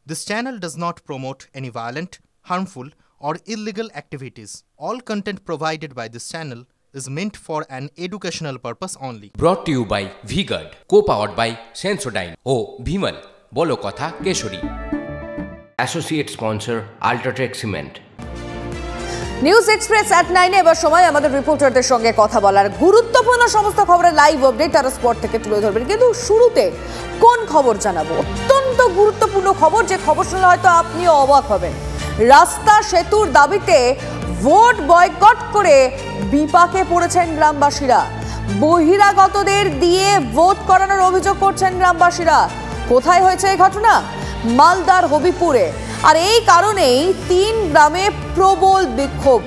This channel does not promote any violent, harmful, or illegal activities. All content provided by this channel is meant for an educational purpose only. Brought to you by V-Guard, co-powered by Sensodyne O Bhimal, বলো কথা Kesari. Associate sponsor Ultratech Cement. News express at 9 এবার সময় আমাদের রিপোর্টারদের সঙ্গে কথা বলার। গুরুত্বপূর্ণ সমস্ত খবরের লাইভ আপডেট তারা স্পট থেকে তুলে ধরবেন। কিন্তু শুরুতে কোন খবর জানাবো? অত্যন্ত গুরুত্বপূর্ণ খবর, যে খবর শুনলে হয়তো আপনিও অবাক হবেন। রাস্তা সেতুর দাবিতে ভোট বয়কট করে বিপাকে পড়েছেন গ্রামবাসীরা। বহিরাগতদের দিয়ে ভোট করানোর অভিযোগ করছেন গ্রামবাসীরা। কোথায় হয়েছে এই ঘটনা? মালদার হবিপুরে। আর এই কারণেই 3 গ্রামে প্রবল বিক্ষোভ,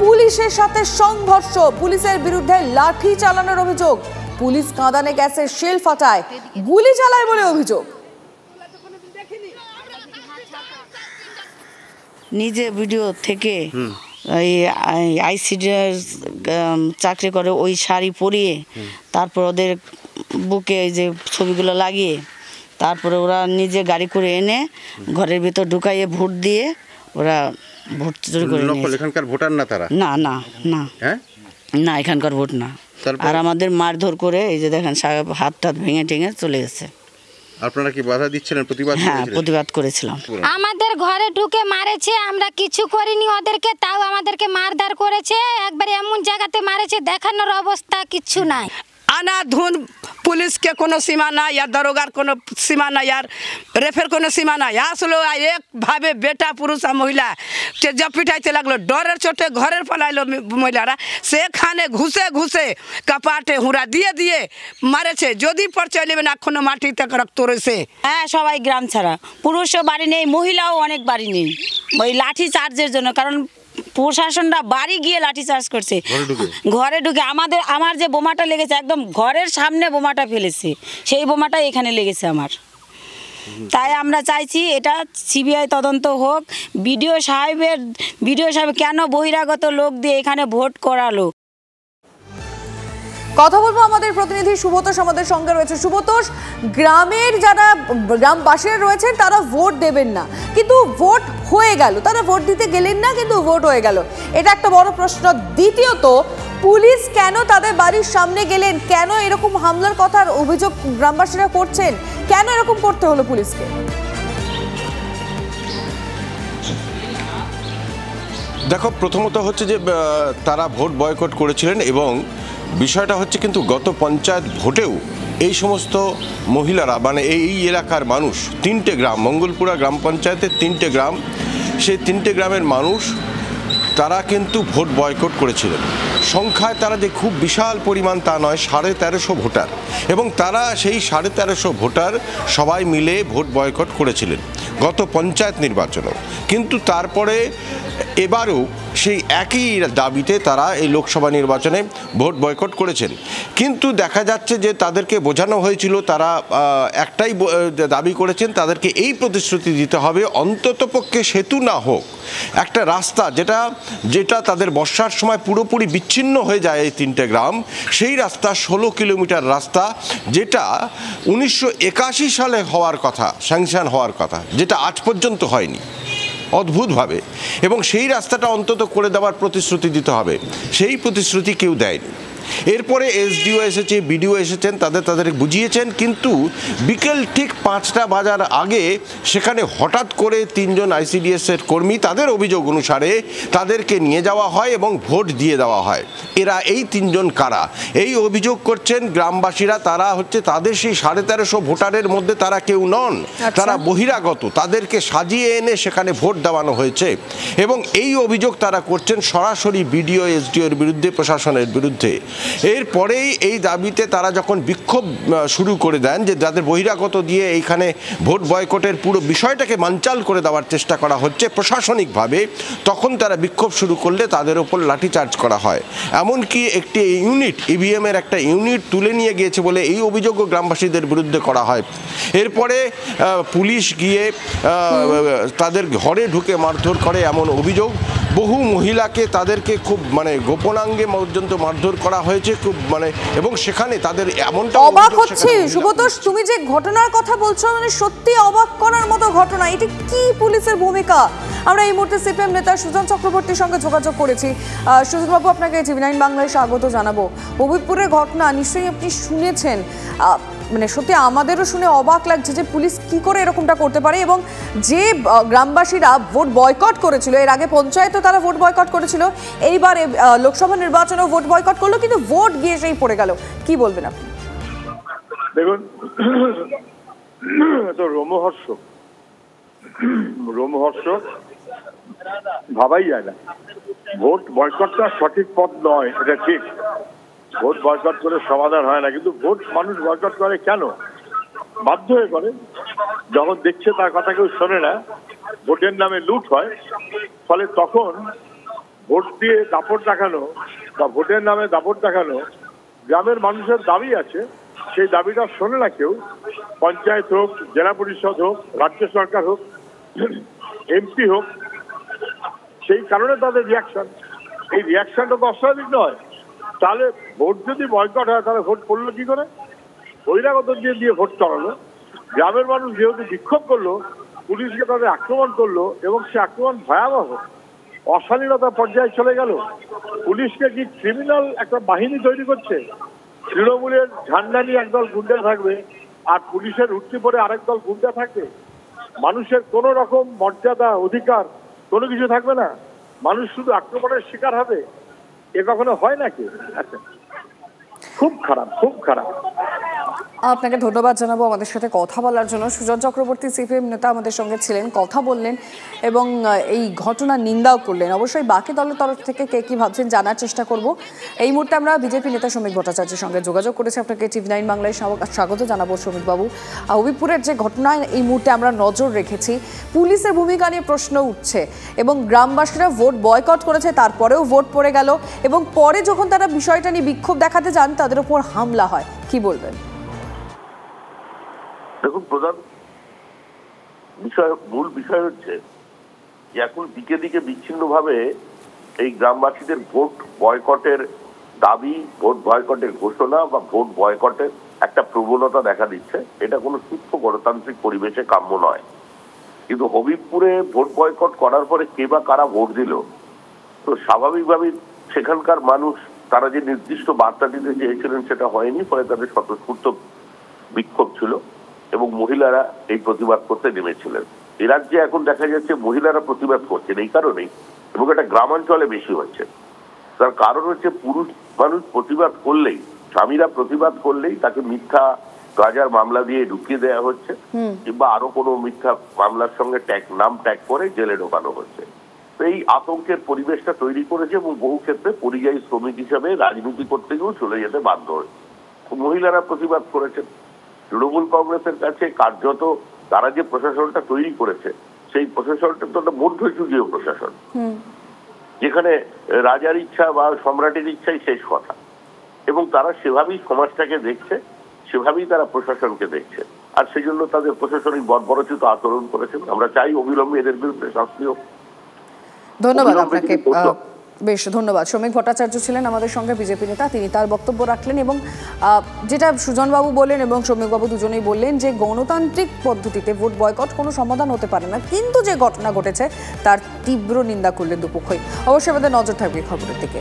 পুলিশের সাথে সংঘর্ষ, পুলিশের বিরুদ্ধে লাঠি চালানোর অভিযোগ, পুলিশ কাঁদানে গ্যাসের শেল ফাটায়, গুলি চালায় বলে অভিযোগ। নিজে ভিডিও থেকে এই আইসিডির চাকরি করে ওই শাড়ি পরিয়ে তারপর ওদের বুকে এই যে ছবিগুলো লাগিয়ে তারপরে ওরা নিজে গাড়ি করে এনে ঘরের ভিতর ঢুকাইয়ে ভোট দিয়ে ওরা ভোট চুরি করে নিয়েছে। এখানকার ভোটার না তারা? না না না না, এখানকার ভোট না। আর আমাদের মারধর করে এই যে দেখেন হাত টাত ভেঙে টেঙে চলে গেছে। আপনারা কি বাধা দিচ্ছিলেন, প্রতিবাদ? হ্যাঁ, প্রতিবাদ করেছিলাম। আমাদের ঘরে ঢুকে মারেছে, আমরা কিছু করিনি ওদেরকে, তাও আমাদেরকে মারধর করেছে। একবার এমন জায়গাতে মারেছে দেখানোর অবস্থা কিচ্ছু নাই। আনাধুন পুলিশ के कोनो सीमा ना या दरोगार कोनो सीमा ना यार रेफेर कोनो सीमा ना। আসলে এক ভাবে বেটা পুরুষ আর মহিলা জব পিটাইতে লাগলো, ডরের চোটে ঘরের পালাইলো মহিলারা। সেখানে ঘুষে ঘুষে কপাটে হুঁড়া দিয়ে দিয়ে মারেছে। যদি পরিচয় নেবে না এখনো মাটিতে রক্ত রয়েছে। হ্যাঁ, সবাই গ্রাম ছাড়া, পুরুষও বাড়ি নেই, মহিলাও অনেক বাড়ি নেই ওই লাঠি চার্জের জন্য। কারণ প্রশাসনরা বাড়ি গিয়ে লাঠি চার্জ করছে, ঘরে ঢুকে। আমার যে বোমাটা লেগেছে একদম ঘরের সামনে বোমাটা ফেলেছে, সেই বোমাটাই এখানে লেগেছে আমার। তাই আমরা চাইছি এটা সিবিআই তদন্ত হোক। বিডিও সাহেব কেন বহিরাগত লোক দিয়ে এখানে ভোট করালো? কথা বলবো আমাদের প্রতিনিধি সুব্রতোষ আমাদের সঙ্গে রয়েছে। সুব্রতোষ, গ্রামের যারা গ্রামবাসীরা রয়েছেন তারা ভোট দেবেন না, কিন্তু ভোট হয়ে গেল। তারা ভোট দিতে গেলেন না, কিন্তু ভোট হয়ে গেল। এটা একটা বড় প্রশ্ন। দ্বিতীয়ত, পুলিশ কেন তাদের বাড়ির সামনে গেলেন? কেন এরকম হামলার কথার অভিযোগ গ্রামবাসীরা করছেন? কেন এরকম করতে হলো পুলিশকে? দেখো, প্রথমত হচ্ছে যে তারা ভোট বয়কট করেছিলেন এবং বিষয়টা হচ্ছে কিন্তু গত পঞ্চায়েত ভোটেও এই সমস্ত মহিলারা মানে এই এলাকার মানুষ, 3টে গ্রাম, মঙ্গলপুরা গ্রাম পঞ্চায়েতের 3টে গ্রাম, সেই 3টে গ্রামের মানুষ তারা কিন্তু ভোট বয়কট করেছিলেন। সংখ্যায় তারা যে খুব বিশাল পরিমাণ তা নয়, 1350 ভোটার, এবং তারা সেই 1350 ভোটার সবাই মিলে ভোট বয়কট করেছিলেন গত পঞ্চায়েত নির্বাচনেও। কিন্তু তারপরে এবারও সেই একই দাবিতে তারা এই লোকসভা নির্বাচনে ভোট বয়কট করেছেন। কিন্তু দেখা যাচ্ছে যে তাদেরকে বোঝানো হয়েছিল, তারা একটাই দাবি করেছেন, তাদেরকে এই প্রতিশ্রুতি দিতে হবে অন্ততপক্ষে সেতু না হোক, একটা রাস্তা যেটা তাদের বর্ষার সময় পুরোপুরি বিচ্ছিন্ন হয়ে যায় এই 3টে গ্রাম, সেই রাস্তা 16 কিলোমিটার রাস্তা, যেটা 1981 সালে হওয়ার কথা, স্যাংশন হওয়ার কথা, যেটা আজ পর্যন্ত হয়নি অদ্ভুতভাবে। এবং সেই রাস্তাটা অন্তত করে দেওয়ার প্রতিশ্রুতি দিতে হবে, সেই প্রতিশ্রুতি কেউ দেয়নি। এরপরে এসডিও এসেছে, বিডিও এসেছেন, তাদের বুঝিয়েছেন, কিন্তু বিকেল ঠিক 5টা বাজার আগে সেখানে হঠাৎ করে 3 জন আইসিডিএসের কর্মী, তাদের অভিযোগ অনুসারে তাদেরকে নিয়ে যাওয়া হয় এবং ভোট দিয়ে দেওয়া হয়। এরা এই 3 জন কারা? এই অভিযোগ করছেন গ্রামবাসীরা। তারা হচ্ছে তাদের সেই 1350 ভোটারের মধ্যে তারা কেউ নন, তারা বহিরাগত, তাদেরকে সাজিয়ে এনে সেখানে ভোট দেওয়ানো হয়েছে। এবং এই অভিযোগ তারা করছেন সরাসরি বিডিও এসডিওর বিরুদ্ধে, প্রশাসনের বিরুদ্ধে। এরপরেই এই দাবিতে তারা যখন বিক্ষোভ শুরু করে দেন, যে যাদের বহিরাগত দিয়ে এইখানে ভোট বয়কটের পুরো বিষয়টাকে বানচাল করে দেওয়ার চেষ্টা করা হচ্ছে প্রশাসনিকভাবে, তখন তারা বিক্ষোভ শুরু করলে তাদের ওপর লাঠিচার্জ করা হয়। এমনকি একটি ইউনিট, ইভিএমের একটা ইউনিট তুলে নিয়ে গিয়েছে বলে এই অভিযোগও গ্রামবাসীদের বিরুদ্ধে করা হয়। এরপরে পুলিশ গিয়ে তাদের ঘরে ঢুকে মারধর করে এমন অভিযোগ। বহু মহিলাকে তাদেরকে খুব মানে গোপনাঙ্গে পর্যন্ত মারধর করা হয়েছে খুব মানে, এবং সেখানে তাদের এমনটা অবাক হচ্ছে সুব্রতোষ, তুমি যে ঘটনার কথা বলছো মানে সত্যি অবাক করার মতো ঘটনা। এটি কি পুলিশের ভূমিকা? আমরা এই মুহূর্তে সিপিএম নেতা সুজন চক্রবর্তীর সঙ্গে যোগাযোগ করেছি। সুজনবাবু, আপনাকে টিভি9 বাংলায় স্বাগত জানাবো। হবিবপুরের ঘটনা নিশ্চয়ই আপনি শুনেছেন, মানে সত্যি আমাদেরও শুনে অবাক লাগছে যে পুলিশ কি করে এরকমটা করতে পারে। এবং যে গ্রামবাসীরা ভোট বয়কট করেছিল, এর আগে পঞ্চায়েতও তারা ভোট বয়কট করেছিল, এইবার লোকসভা নির্বাচনেও ভোট বয়কট করলো, কিন্তু ভোট গিয়ে সেই পড়ে গেল। কি বলবেন আপনি? দেখুন, তো রোমহর্ষ ভাবাই যায় না। ভোট বয়কটটা সঠিক পথ নয়, এটা ঠিক। ভোট বয়কট করে সমাধান হয় না, কিন্তু ভোট মানুষ বয়কট করে কেন? বাধ্য হয়ে করে, যখন দেখছে তার কথা কেউ শোনে না, ভোটের নামে লুট হয়, ফলে তখন ভোট দিয়ে দাপট দেখানো বা ভোটের নামে দাপট দেখানো, গ্রামের মানুষের দাবি আছে, সেই দাবিটা শোনে না কেউ। পঞ্চায়েত হোক, জেলা পরিষদ হোক, রাজ্য সরকার হোক, এমপি হোক, সেই কারণে তাদের রিয়াকশন। এই রিয়াকশনটা তো অস্বাভাবিক নয়। তাহলে ভোট যদি বয়কট হয় তাহলে ভোট করলো কি করে? বহিরাগত দিয়ে ভোট করালো। গ্রামের মানুষ যেহেতু বিক্ষোভ করলো, পুলিশকে তাদের আক্রমণ করলো, এবং সে আক্রমণ ভয়াবহ অশালীনতা পর্যায়ে চলে গেল। পুলিশকে কি ক্রিমিনাল একটা বাহিনী তৈরি করছে? তৃণমূলের ঝান্ডা নিয়ে একদল গুন্ডা থাকবে, আর পুলিশের উঠতে পরে আরেক দল গুন্ডা থাকবে। মানুষের কোনো রকম মর্যাদা, অধিকার কোনো কিছু থাকবে না, মানুষ শুধু আক্রমণের শিকার হবে। এ কখনো হয় নাকি? আচ্ছা, খুব খারাপ, খুব খারাপ। আপনাকে ধন্যবাদ জানাবো আমাদের সাথে কথা বলার জন্য। সুজন চক্রবর্তী সিপিএম নেতা আমাদের সঙ্গে ছিলেন, কথা বললেন এবং এই ঘটনার নিন্দাও করলেন। অবশ্যই বাকি দলের তরফ থেকে কে কী ভাবছেন জানার চেষ্টা করব। এই মুহূর্তে আমরা বিজেপি নেতা শ্রমিক ভট্টাচার্যের সঙ্গে যোগাযোগ করেছি। আপনাকে টিভি9 বাংলায় স্বাগত জানাবো শ্রমিকবাবু। হবিবপুরের যে ঘটনায় এই মুহূর্তে আমরা নজর রেখেছি, পুলিশের ভূমিকা নিয়ে প্রশ্ন উঠছে এবং গ্রামবাসীরা ভোট বয়কট করেছে, তারপরেও ভোট পড়ে গেল, এবং পরে যখন তারা বিষয়টা নিয়ে বিক্ষোভ দেখাতে যান তাদের উপর হামলা হয়। কি বলবেন? দেখুন, মূল বিষয় হচ্ছে যে এখন দিকে দিকে বিচ্ছিন্নভাবে এই গ্রামবাসীদের ভোট বয়কটের দাবি, ভোট বয়কটের ঘোষণা বা ভোট বয়কটের একটা প্রবণতা দেখা দিচ্ছে। এটা কোনো সুস্থ গণতান্ত্রিক পরিবেশে কাম্য নয়। কিন্তু হবিবপুরে ভোট বয়কট করার পরে কে বা কারা ভোট দিল, তো স্বাভাবিকভাবেই সেখানকার মানুষ তারা যে নির্দিষ্ট বার্তা দিতে চেয়েছিলেন সেটা হয়নি, ফলে তাদের স্বতঃস্ফূর্ত বিক্ষোভ ছিল এবং মহিলারা এই প্রতিবাদ করতে নেমেছিলেন। এ রাজ্যে এখন দেখা যাচ্ছে মহিলারা প্রতিবাদ করছেন এই কারণেই, এবং এটা গ্রামাঞ্চলে বেশি হচ্ছে। তার কারণ হচ্ছে পুরুষ মানুষ প্রতিবাদ করলেই, স্বামীরা প্রতিবাদ করলেই তাকে মিথ্যা গাঁজার মামলা দিয়ে ঢুকিয়ে দেওয়া হচ্ছে, কিংবা আরো কোনো মিথ্যা মামলার সঙ্গে নাম ট্যাগ করে জেলে ঢোকানো হচ্ছে। তো এই আতঙ্কের পরিবেশটা তৈরি করেছে এবং বহু ক্ষেত্রে পরিযায়ী শ্রমিক হিসাবে রাজনীতি করতে গিয়েও চলে যেতে বাধ্য হয়েছে। মহিলারা প্রতিবাদ করেছেন। তৃণমূল কংগ্রেসের কাছে কার্যত তারা যে প্রশাসনটা তৈরি করেছে, সেই প্রশাসনটা তো একটা মধ্যযুগীয় প্রশাসন, যেখানে রাজার ইচ্ছা বা সম্রাটের ইচ্ছাই শেষ কথা, এবং তারা সেভাবেই সমাজটাকে দেখছে, সেভাবেই তারা প্রশাসনকে দেখছে, আর সেই জন্য তাদের প্রশাসনিক বর্বরোচিত আচরণ করেছেন। আমরা চাই অবিলম্বে এদের বিরুদ্ধে শাস্তি হোক। ধন্যবাদ আপনাকে, বেশ ধন্যবাদ। শ্রমিক ভট্টাচার্য ছিলেন আমাদের সঙ্গে, বিজেপি নেতা, তিনি তার বক্তব্য রাখলেন এবং যেটা সুজনবাবু বললেন এবং শ্রমিকবাবু দুজনেই বললেন যে গণতান্ত্রিক পদ্ধতিতে ভোট বয়কট কোনো সমাধান হতে পারে না, কিন্তু যে ঘটনা ঘটেছে তার তীব্র নিন্দা করলেন দুপক্ষই। অবশ্যই আমাদের নজর থাকবে খবরের দিকে।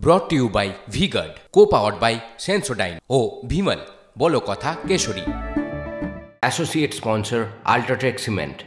Brought to you by V-Guard, co-powered by Sensodyne ও ভিমল, বলো কথা Kesari. Associate sponsor UltraTech cement.